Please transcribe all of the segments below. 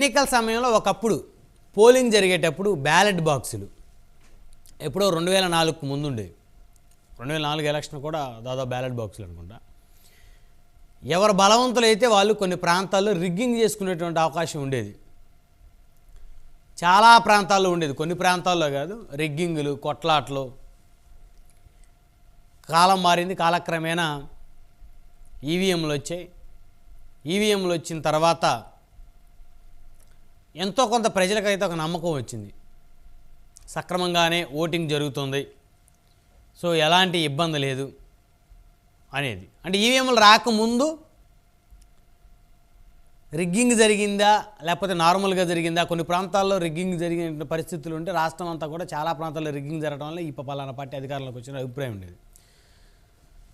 ఎన్నికల సమయంలో ఒకప్పుడు పోలింగ్ జరిగేటప్పుడు బ్యాలెట్ బాక్సులు ఎప్పుడో 2004కు ముందు ఉండేవి. 2004 ఎలక్షన్ కూడా దాదాపు బ్యాలెట్ బాక్సులు అనుకుంటా. ఎవరు బలవంతులైతే వాళ్ళు కొన్ని ప్రాంతాల్లో రిగ్గింగ్ చేసుకునేటువంటి అవకాశం ఉండేది. చాలా ప్రాంతాల్లో ఉండేది, కొన్ని ప్రాంతాల్లో కాదు. రిగ్గింగులు, కొట్లాట్లు. కాలం మారింది, కాలక్రమేణా ఈవీఎంలు వచ్చాయి. ఈవీఎంలు వచ్చిన తర్వాత ఎంతో కొంత ప్రజలకైతే ఒక నమ్మకం వచ్చింది, సక్రమంగానే ఓటింగ్ జరుగుతుంది, సో ఎలాంటి ఇబ్బంది లేదు అనేది. అంటే ఈవీఎంలు రాకముందు రిగ్గింగ్ జరిగిందా లేకపోతే నార్మల్గా జరిగిందా, కొన్ని ప్రాంతాల్లో రిగ్గింగ్ జరిగిన పరిస్థితులు ఉంటే రాష్ట్రం అంతా కూడా చాలా ప్రాంతాల్లో రిగ్గింగ్ జరగడం వల్ల ఈ పలానా పార్టీ అధికారంలోకి వచ్చిన అభిప్రాయం ఉండేది.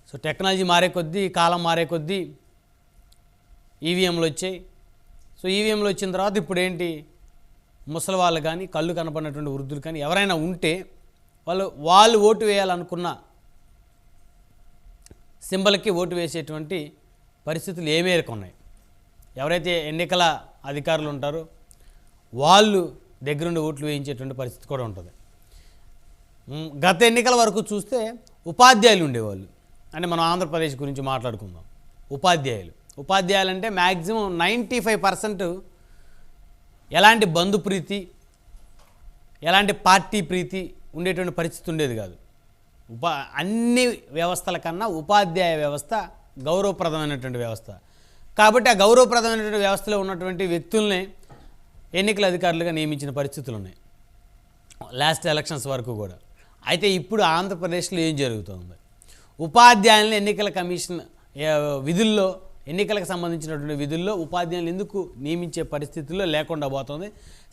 సో టెక్నాలజీ మారే కొద్దీ, కాలం మారే కొద్దీ ఈవీఎంలు వచ్చాయి. సో ఈవీఎంలు వచ్చిన తర్వాత ఇప్పుడు ఏంటి, ముసలి వాళ్ళు కానీ, కళ్ళు కనపడినటువంటి వృద్ధులు కానీ ఎవరైనా ఉంటే వాళ్ళు ఓటు వేయాలనుకున్న సింబల్కి ఓటు వేసేటువంటి పరిస్థితులు ఏ మేరకు ఉన్నాయి. ఎవరైతే ఎన్నికల అధికారులు ఉంటారో వాళ్ళు దగ్గరుండి ఓట్లు వేయించేటువంటి పరిస్థితి కూడా ఉంటుంది. గత ఎన్నికల వరకు చూస్తే ఉపాధ్యాయులు ఉండేవాళ్ళు. అంటే మనం ఆంధ్రప్రదేశ్ గురించి మాట్లాడుకుందాం. ఉపాధ్యాయులు అంటే మ్యాక్సిమం 95% ఎలాంటి బంధు ప్రీతి, ఎలాంటి పార్టీ ప్రీతి ఉండేటువంటి పరిస్థితి ఉండేది కాదు. అన్ని వ్యవస్థల కన్నా ఉపాధ్యాయ వ్యవస్థ గౌరవప్రదమైనటువంటి వ్యవస్థ. కాబట్టి ఆ గౌరవప్రదమైనటువంటి వ్యవస్థలో ఉన్నటువంటి వ్యక్తుల్ని ఎన్నికల అధికారులుగా నియమించిన పరిస్థితులు ఉన్నాయి లాస్ట్ ఎలక్షన్స్ వరకు కూడా. అయితే ఇప్పుడు ఆంధ్రప్రదేశ్లో ఏం జరుగుతుంది, ఉపాధ్యాయులను ఎన్నికల కమిషన్ విధుల్లో, ఎన్నికలకు సంబంధించినటువంటి విధుల్లో ఉపాధ్యాయులను ఎందుకు నియమించే పరిస్థితుల్లో లేకుండా పోతుంది.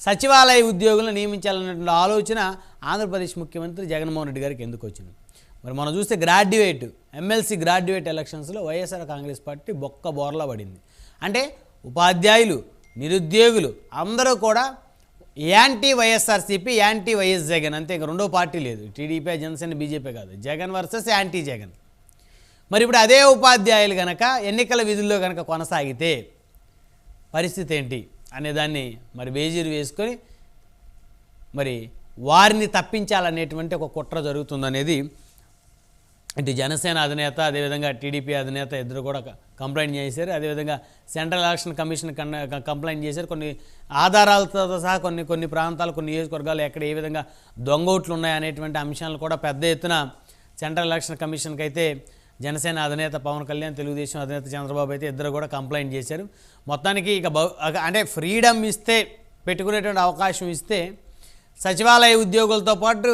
సచివాలయ ఉద్యోగులను నియమించాలన్నటువంటి ఆలోచన ఆంధ్రప్రదేశ్ ముఖ్యమంత్రి జగన్మోహన్ రెడ్డి గారికి ఎందుకు వచ్చింది. మరి మనం చూస్తే ఎమ్మెల్సీ గ్రాడ్యుయేట్ ఎలక్షన్స్లో వైఎస్ఆర్ కాంగ్రెస్ పార్టీ బొక్క బోర్లా పడింది. అంటే ఉపాధ్యాయులు, నిరుద్యోగులు అందరూ కూడా anti YSRCP, anti YS Jagan, అంతే. ఇంకా రెండో పార్టీ లేదు, టీడీపీ, జనసేన, బీజేపీ కాదు, జగన్ వర్సెస్ యాంటీ జగన్. మరి ఇప్పుడు అదే ఉపాధ్యాయులు కనుక ఎన్నికల విధుల్లో కనుక కొనసాగితే పరిస్థితి ఏంటి అనేదాన్ని మరి బేజీరు వేసుకొని మరి వారిని తప్పించాలనేటువంటి ఒక కుట్ర జరుగుతుందనేది ఇటు జనసేన అధినేత, అదేవిధంగా టీడీపీ అధినేత ఇద్దరు కూడా కంప్లైంట్ చేశారు. అదేవిధంగా సెంట్రల్ ఎలక్షన్ కమిషన్ కంప్లైంట్ చేశారు. కొన్ని ఆధారాలతో సహా కొన్ని ప్రాంతాలు, కొన్ని నియోజకవర్గాలు ఎక్కడ ఏ విధంగా దొంగ ఓట్లు ఉన్నాయనేటువంటి అంశాలను కూడా పెద్ద ఎత్తున సెంట్రల్ ఎలక్షన్ కమిషన్కి అయితే జనసేన అధినేత పవన్ కళ్యాణ్, తెలుగుదేశం అధినేత చంద్రబాబు అయితే ఇద్దరు కూడా కంప్లైంట్ చేశారు. మొత్తానికి ఇక అంటే ఫ్రీడమ్ ఇస్తే, పెట్టుకునేటువంటి అవకాశం ఇస్తే సచివాలయ ఉద్యోగులతో పాటు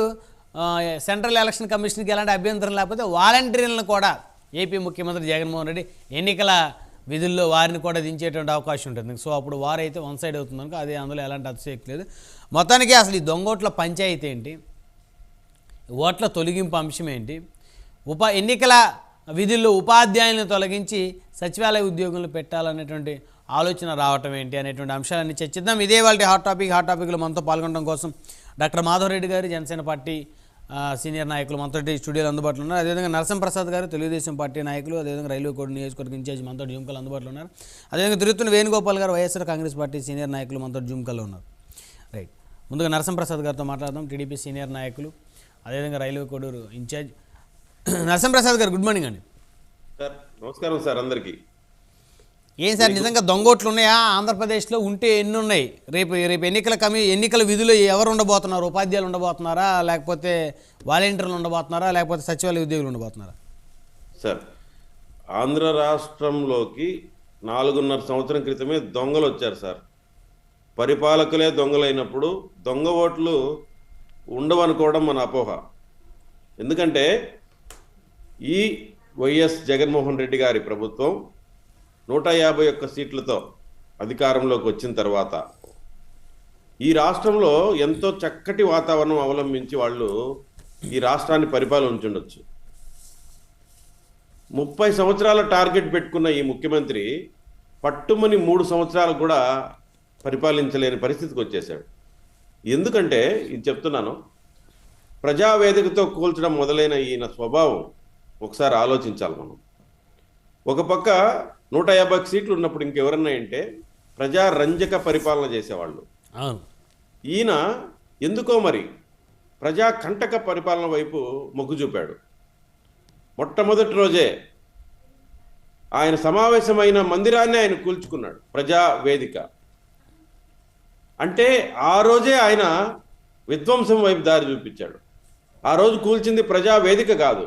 సెంట్రల్ ఎలక్షన్ కమిషన్కి ఎలాంటి అభ్యంతరం లేకపోతే వాలంటీర్లను కూడా ఏపీ ముఖ్యమంత్రి జగన్మోహన్ రెడ్డి ఎన్నికల విధుల్లో వారిని కూడా దించేటువంటి అవకాశం ఉంటుంది. సో అప్పుడు వారైతే వన్ సైడ్ అవుతుంది కనుక అదే, అందులో ఎలాంటి అతిశయోక్తి లేదు. మొత్తానికి అసలు ఈ దొంగోట్ల పంచాయతీ ఏంటి, ఓట్ల తొలగింపు అంశం ఏంటి, ఎన్నికల విధుల్లో ఉపాధ్యాయులను తొలగించి సచివాలయ ఉద్యోగులను పెట్టాలనేటువంటి ఆలోచన రావటం ఏంటి అనేటువంటి అంశాలన్నీ చర్చిద్దాం. ఇదే వాళ్ళ హాట్ టాపిక్లో మనతో పాల్గొనడం కోసం డాక్టర్ మాధవరెడ్డి గారు, జనసేన పార్టీ సీనియర్ నాయకులు మనతో స్టూడియోలో అందుబాటులో ఉన్నారు. అదేవిధంగా నరసింహప్రసాద్ గారు, తెలుగుదేశం పార్టీ నాయకులు, అదేవిధంగా రైల్వే కోడ్ నియోజకవర్గ ఇన్ఛార్జ్ మనతో జూమ్ కాల్ అందుబాటులో ఉన్నారు. అదేవిధంగా తిరుత్తూరు వేణుగోపాల్ గారు, వైఎస్ఆర్ కాంగ్రెస్ పార్టీ సీనియర్ నాయకులు మనతో జూమ్ కాల్లో ఉన్నారు. రైట్, ముందుగా నరసింహప్రసాద్ గారితో మాట్లాడదాం, టీడీపీ సీనియర్ నాయకులు, అదేవిధంగా రైల్వే కోడూరు ఇన్ఛార్జ్. నరసింహప్రసాద్ గారు, గుడ్ మార్నింగ్ అండి. సార్ నమస్కారం సార్ అందరికీ. ఏం సార్, నిజంగా దొంగోట్లు ఉన్నాయా ఆంధ్రప్రదేశ్లో? ఉంటే ఎన్ని ఉన్నాయి? రేపు ఎన్నికల విధులు ఎవరు ఉండబోతున్నారు? ఉపాధ్యాయులు ఉండబోతున్నారా, లేకపోతే వాలంటీర్లు ఉండబోతున్నారా, లేకపోతే సచివాలయ ఉద్యోగులు ఉండబోతున్నారా? సార్, ఆంధ్ర రాష్ట్రంలోకి 4.5 సంవత్సరం క్రితమే దొంగలు వచ్చారు సార్. పరిపాలకులే దొంగలైనప్పుడు దొంగ ఓట్లు ఉండవనుకోవడం మన అపోహ. ఎందుకంటే ఈ వైఎస్ జగన్మోహన్ రెడ్డి గారి ప్రభుత్వం 151 సీట్లతో అధికారంలోకి వచ్చిన తర్వాత ఈ రాష్ట్రంలో ఎంతో చక్కటి వాతావరణం అవలంబించి వాళ్ళు ఈ రాష్ట్రాన్ని పరిపాలించుండొచ్చు. 30 సంవత్సరాల టార్గెట్ పెట్టుకున్న ఈ ముఖ్యమంత్రి పట్టుమని 3 సంవత్సరాలు కూడా పరిపాలించలేని పరిస్థితికి వచ్చేసాడు. ఎందుకంటే ఇది చెప్తున్నాను, ప్రజావేదికతో కూల్చడం మొదలైన ఈయన స్వభావం ఒకసారి ఆలోచించాలి మనం. ఒక పక్క 150 సీట్లు ఉన్నప్పుడు ఇంకెవరన్నా అంటే ప్రజారంజక పరిపాలన చేసేవాళ్ళు. అవును. ఈయన ఎందుకో మరి ప్రజా కంటక పరిపాలన వైపు మొగ్గు చూపాడు. మొట్టమొదటి రోజే ఆయన సమావేశమైన మందిరాన్ని ఆయన కూల్చుకున్నాడు, ప్రజా వేదిక. అంటే ఆ రోజే ఆయన విధ్వంసం వైపు దారి చూపించాడు. ఆ రోజు కూల్చింది ప్రజా వేదిక కాదు,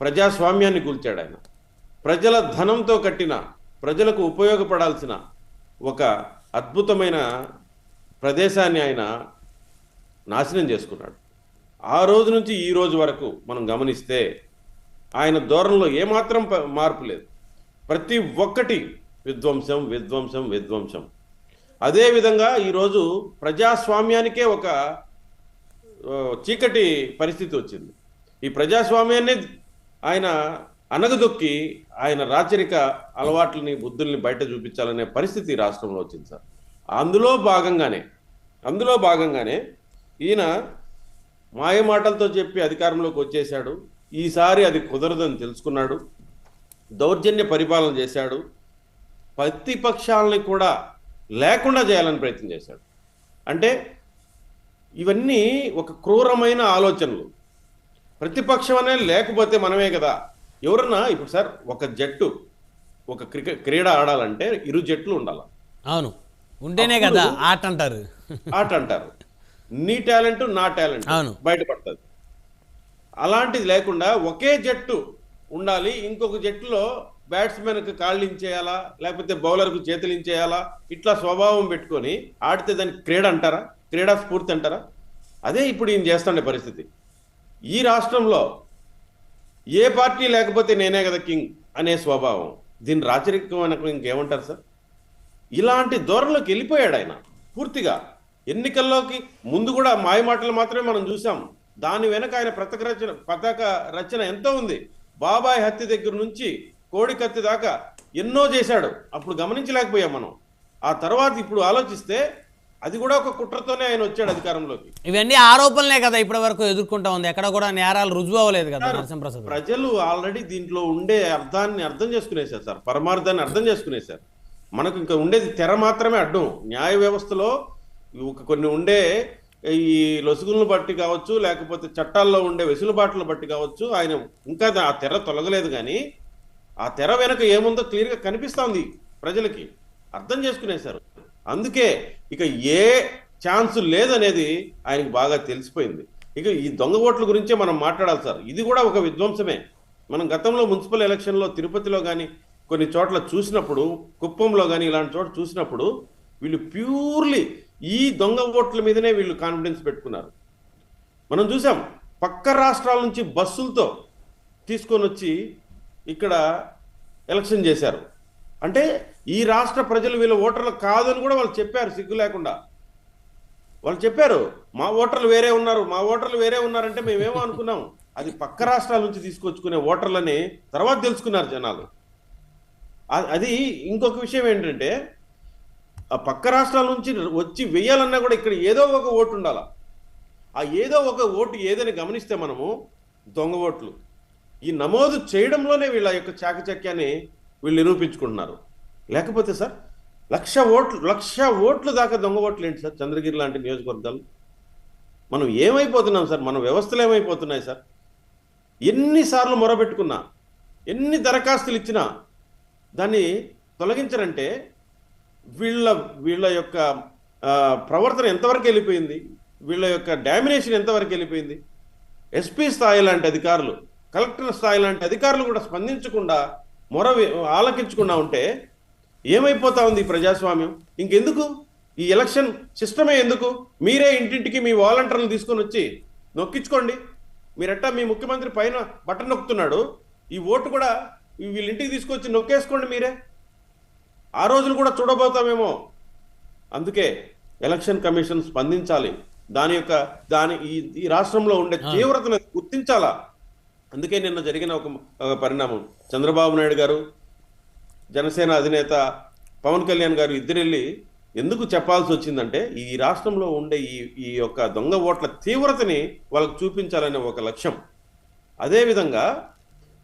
ప్రజాస్వామ్యాన్ని కూల్చాడు ఆయన. ప్రజల ధనంతో కట్టిన, ప్రజలకు ఉపయోగపడాల్సిన ఒక అద్భుతమైన ప్రదేశాన్ని ఆయన నాశనం చేసుకున్నాడు. ఆ రోజు నుంచి ఈ రోజు వరకు మనం గమనిస్తే ఆయన ధోరణిలో ఏమాత్రం మార్పు లేదు. ప్రతి ఒక్కటి విధ్వంసం విధ్వంసం విధ్వంసం. అదేవిధంగా ఈరోజు ప్రజాస్వామ్యానికే ఒక చీకటి పరిస్థితి వచ్చింది. ఈ ప్రజాస్వామ్యాన్ని ఆయన అనగదొక్కి ఆయన రాచరిక అలవాట్లని, బుద్ధుల్ని బయట చూపించాలనే పరిస్థితి రాష్ట్రంలో వచ్చింది సార్. అందులో భాగంగానే ఈయన మాయమాటలతో చెప్పి అధికారంలోకి వచ్చేశాడు. ఈసారి అది కుదరదని తెలుసుకున్నాడు, దౌర్జన్య పరిపాలన చేశాడు, ప్రతిపక్షాలని కూడా లేకుండా చేయాలని ప్రయత్నం చేశాడు. అంటే ఇవన్నీ ఒక క్రూరమైన ఆలోచనలు. ప్రతిపక్షం అనేది లేకపోతే మనమే కదా. ఎవరన్నా ఇప్పుడు సార్ ఒక జట్టు ఒక క్రీడ ఆడాలంటే ఇరు జట్లు ఉండాలి. అవును, ఉంటేనే కదా ఆట అంటారు. నీ టాలెంట్ నా టాలెంట్ బయటపడుతుంది. అలాంటిది లేకుండా ఒకే జట్టు ఉండాలి. ఇంకొక జట్టులో బ్యాట్స్మెన్కి కాళ్ళు ఇంచేయాలా, లేకపోతే బౌలర్కు చేతులు ఇంచేయాలా, ఇట్లా స్వభావం పెట్టుకొని ఆడితే దానికి క్రీడ అంటారా? క్రీడా స్ఫూర్తి అంటారా? అదే ఇప్పుడు ఈయన చేస్తుండే పరిస్థితి. ఈ రాష్ట్రంలో ఏ పార్టీ లేకపోతే నేనే కదా కింగ్ అనే స్వభావం. దీని రాచరికం అనకు ఇంకేమంటారు సార్? ఇలాంటి ధోరణిలోకి వెళ్ళిపోయాడు ఆయన పూర్తిగా. ఎన్నికల్లోకి ముందు కూడా మాయమాటలు మాత్రమే మనం చూసాం. దాని వెనక ఆయన పతాక రచన ఎంతో ఉంది. బాబాయ్ హత్య దగ్గర నుంచి కోడి కత్తి దాకా ఎన్నో చేశాడు. అప్పుడు గమనించలేకపోయాం మనం. ఆ తర్వాత ఇప్పుడు ఆలోచిస్తే అది కూడా ఒక కుట్రతోనే ఆయన వచ్చాడు అధికారంలోకి. ఇవన్నీ ఆరోపణలే కదా ఇప్పటి వరకు ఎదుర్కొంటా ఉంది. ఎక్కడ కూడా నేరాలు రుజువు అవ్వలేదు కదా నరసింహప్రసాద్. ప్రజలు ఆల్రెడీ దీంట్లో ఉండే అర్థాన్ని అర్థం చేసుకునేశారు సార్, పరమార్థాన్ని అర్థం చేసుకునేశారు. మనకు ఇంకా ఉండేది తెర మాత్రమే అడ్డం. న్యాయ వ్యవస్థలో కొన్ని ఉండే ఈ లొసుగులను బట్టి కావచ్చు, లేకపోతే చట్టాల్లో ఉండే వెసులుబాట్లను బట్టి కావచ్చు, ఆయన ఇంకా ఆ తెర తొలగలేదు. కానీ ఆ తెర వెనక ఏముందో క్లియర్గా కనిపిస్తోంది, ప్రజలకి అర్థం చేసుకునేశారు. అందుకే ఇక ఏ ఛాన్స్ లేదనేది ఆయనకు బాగా తెలిసిపోయింది. ఇక ఈ దొంగ ఓట్ల గురించే మనం మాట్లాడాలి సార్. ఇది కూడా ఒక విధ్వంసమే. మనం గతంలో మున్సిపల్ ఎలక్షన్లో తిరుపతిలో కానీ కొన్ని చోట్ల చూసినప్పుడు, కుప్పంలో కానీ ఇలాంటి చోట్ల చూసినప్పుడు వీళ్ళు ప్యూర్లీ ఈ దొంగ ఓట్ల మీదనే వీళ్ళు కాన్ఫిడెన్స్ పెట్టుకున్నారు. మనం చూసాం, పక్క రాష్ట్రాల నుంచి బస్సులతో తీసుకొని వచ్చి ఇక్కడ ఎలక్షన్ చేశారు. అంటే ఈ రాష్ట్ర ప్రజలు వీళ్ళ ఓటర్లు కాదని కూడా వాళ్ళు చెప్పారు, సిగ్గు లేకుండా. వాళ్ళు చెప్పారు, మా ఓటర్లు వేరే ఉన్నారంటే మేమేమో అనుకున్నాం. అది పక్క రాష్ట్రాల నుంచి తీసుకొచ్చుకునే ఓటర్లని తర్వాత తెలుసుకున్నారు జనాలు. అది ఇంకొక విషయం ఏంటంటే, ఆ పక్క రాష్ట్రాల నుంచి వచ్చి వెయ్యాలన్నా కూడా ఇక్కడ ఏదో ఒక ఓటు ఉండాలి. ఆ ఏదో ఒక ఓటు ఏదని గమనిస్తే మనము దొంగ ఓట్లు ఈ నమోదు చేయడంలోనే వీళ్ళ యొక్క చాకచక్యాన్ని వీళ్ళు నిరూపించుకుంటున్నారు. లేకపోతే సార్ 1,00,000 ఓట్లు దాకా దొంగ ఓట్లు ఏంటి సార్? చంద్రగిరి లాంటి నియోజకవర్గాలు మనం ఏమైపోతున్నాం సార్? మన వ్యవస్థలు ఏమైపోతున్నాయి సార్? ఎన్నిసార్లు మొరబెట్టుకున్నా, ఎన్ని దరఖాస్తులు ఇచ్చినా దాన్ని తొలగించరంటే వీళ్ళ యొక్క ప్రవర్తన ఎంతవరకు వెళ్ళిపోయింది, వీళ్ళ యొక్క డామినేషన్ ఎంతవరకు వెళ్ళిపోయింది. ఎస్పీ స్థాయి లాంటి అధికారులు, కలెక్టర్ స్థాయి లాంటి అధికారులు కూడా స్పందించకుండా, ఆలకించకుండా ఉంటే ఏమైపోతా ఉంది ఈ ప్రజాస్వామ్యం? ఇంకెందుకు ఈ ఎలక్షన్ సిస్టమే? ఎందుకు? మీరే ఇంటింటికి మీ వాలంటీర్లు తీసుకొని వచ్చి నొక్కించుకోండి. మీరెట్టా మీ ముఖ్యమంత్రి పైన బటన్ నొక్కుతున్నాడు, ఈ ఓటు కూడా వీళ్ళ ఇంటికి తీసుకొచ్చి నొక్కేసుకోండి మీరే. ఆ రోజులు కూడా చూడబోతామేమో. అందుకే ఎలక్షన్ కమిషన్ స్పందించాలి. ఈ రాష్ట్రంలో ఉండే తీవ్రతను గుర్తించాలా. అందుకే నిన్న జరిగిన ఒక పరిణామం, చంద్రబాబు నాయుడు గారు, జనసేన అధినేత పవన్ కళ్యాణ్ గారు ఇద్దరెళ్ళి ఎందుకు చెప్పాల్సి వచ్చిందంటే, ఈ రాష్ట్రంలో ఉండే ఈ యొక్క దొంగ ఓట్ల తీవ్రతని వాళ్ళకు చూపించాలనే ఒక లక్ష్యం. అదేవిధంగా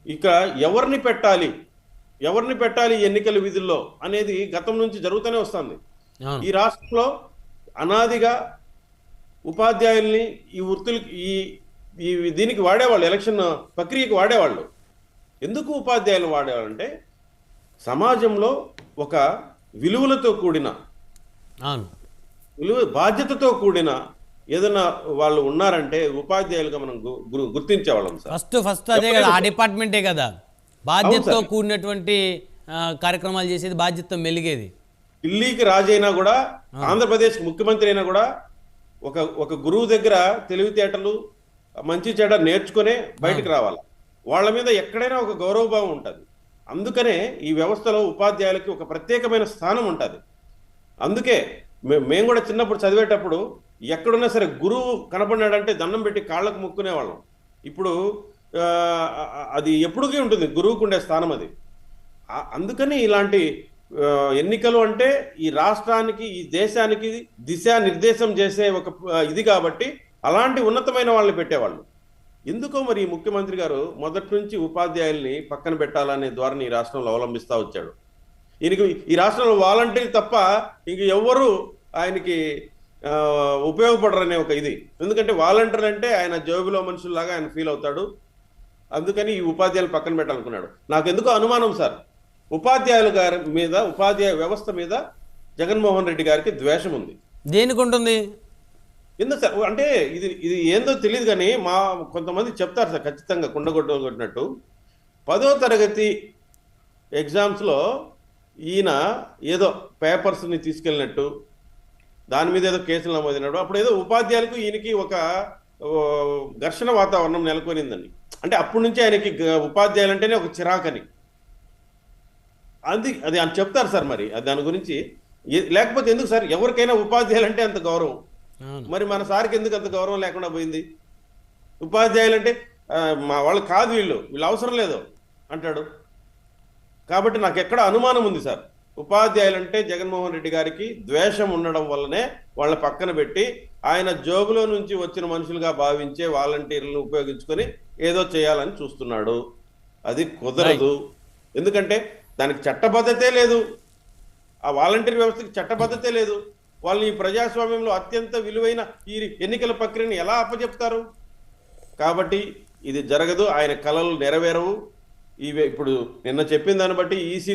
ఇక ఎవరిని పెట్టాలి ఎన్నికల విధుల్లో అనేది గతం నుంచి జరుగుతూనే వస్తుంది. అవును. ఈ రాష్ట్రంలో అనాదిగా ఉపాధ్యాయుల్ని ఈ వృత్తులకి దీనికి వాడేవాళ్ళు, ఎలక్షన్ ప్రక్రియకి వాడేవాళ్ళు. ఎందుకు ఉపాధ్యాయులు వాడేవాళ్ళంటే సమాజంలో ఒక విలువలతో కూడిన అవును. బాధ్యతతో కూడిన ఏదైనా వాళ్ళు ఉన్నారంటే ఉపాధ్యాయులుగా మనం గుర్తించేవాళ్ళం సార్. ఫస్ట్ అదే కదా, ఆ డిపార్ట్మెంటే కదా బాధ్యతతో సార్. కూడినటువంటి కార్యక్రమాలు చేసేది, బాధ్యతతో మెలిగేది. ఢిల్లీకి రాజైనా కూడా, ఆంధ్రప్రదేశ్ ముఖ్యమంత్రి అయినా కూడా ఒక గురువు దగ్గర తెలివితేటలు మంచి చెడ్డ నేర్చుకునే బయటకు రావాలి. వాళ్ళ మీద ఎక్కడైనా ఒక గౌరవభావం ఉంటుంది. అందుకనే ఈ వ్యవస్థలో ఉపాధ్యాయులకి ఒక ప్రత్యేకమైన స్థానం ఉంటుంది. అందుకే మేము కూడా చిన్నప్పుడు చదివేటప్పుడు ఎక్కడున్నా సరే గురువు కనపడినాడంటే దండం పెట్టి కాళ్ళకు ముక్కునేవాళ్ళం. ఇప్పుడు అది ఎప్పుడుకి ఉంటుంది గురువుకు ఉండే స్థానం అది. అందుకని ఇలాంటి ఎన్నికలు అంటే ఈ రాష్ట్రానికి, ఈ దేశానికి దిశానిర్దేశం చేసే ఒక ఇది కాబట్టి అలాంటి ఉన్నతమైన వాళ్ళని పెట్టేవాళ్ళు. ఎందుకో మరి ఈ ముఖ్యమంత్రి గారు మొదటి నుంచి ఉపాధ్యాయుల్ని పక్కన పెట్టాలనే ధోరణి ఈ రాష్ట్రంలో అవలంబిస్తూ వచ్చాడు. ఈయనకి ఈ రాష్ట్రంలో వాలంటీర్ తప్ప ఇంక ఎవ్వరూ ఆయనకి ఉపయోగపడరనే ఒక ఇది. ఎందుకంటే వాలంటీర్ అంటే ఆయన జోబులో మనుషుల్లాగా ఆయన ఫీల్ అవుతాడు. అందుకని ఈ ఉపాధ్యాయులు పక్కన పెట్టాలనుకున్నాడు. నాకు ఎందుకో అనుమానం సార్, ఉపాధ్యాయుల గారి మీద, ఉపాధ్యాయ వ్యవస్థ మీద జగన్మోహన్ రెడ్డి గారికి ద్వేషం ఉంది. దేనికి ఉంటుంది? ఎందుకు సార్ అంటే ఇది ఏందో తెలియదు కానీ కొంతమంది చెప్తారు సార్, ఖచ్చితంగా కుండగొట్టినట్టు 10వ తరగతి ఎగ్జామ్స్లో ఈయన ఏదో పేపర్స్ని తీసుకెళ్ళినట్టు, దాని మీద ఏదో కేసులు నమోదినట్టు, అప్పుడు ఏదో ఉపాధ్యాయులకు ఈయనకి ఒక ఘర్షణ వాతావరణం నెలకొనిందని. అంటే అప్పటి నుంచి ఆయనకి ఉపాధ్యాయులు అంటేనే ఒక చిరాకని అది అని చెప్తారు సార్. మరి దాని గురించి లేకపోతే ఎందుకు సార్ ఎవరికైనా ఉపాధ్యాయులు అంటే అంత గౌరవం, మరి మన సార్కి ఎందుకు అంత గౌరవం లేకుండా పోయింది? ఉపాధ్యాయులు అంటే మా వాళ్ళు కాదు, వీళ్ళు అవసరం లేదు అంటాడు. కాబట్టి నాకు ఎక్కడ అనుమానం ఉంది సార్, ఉపాధ్యాయులు అంటే జగన్మోహన్ రెడ్డి గారికి ద్వేషం ఉండడం వల్లనే వాళ్ళ పక్కన పెట్టి ఆయన జోబులో నుంచి వచ్చిన మనుషులుగా భావించే వాలంటీర్లను ఉపయోగించుకొని ఏదో చేయాలని చూస్తున్నాడు. అది కుదరదు. ఎందుకంటే దానికి చట్టబద్ధతే లేదు, ఆ వాలంటీర్ వ్యవస్థకి చట్టబద్ధతే లేదు. వాళ్ళని ఈ ప్రజాస్వామ్యంలో అత్యంత విలువైన ఈ ఎన్నికల ప్రక్రియను ఎలా అప్పచెప్తారు? కాబట్టి ఇది జరగదు, ఆయన కలలు నెరవేరవు. ఇప్పుడు నిన్న చెప్పిన దాన్ని బట్టి ఈసీ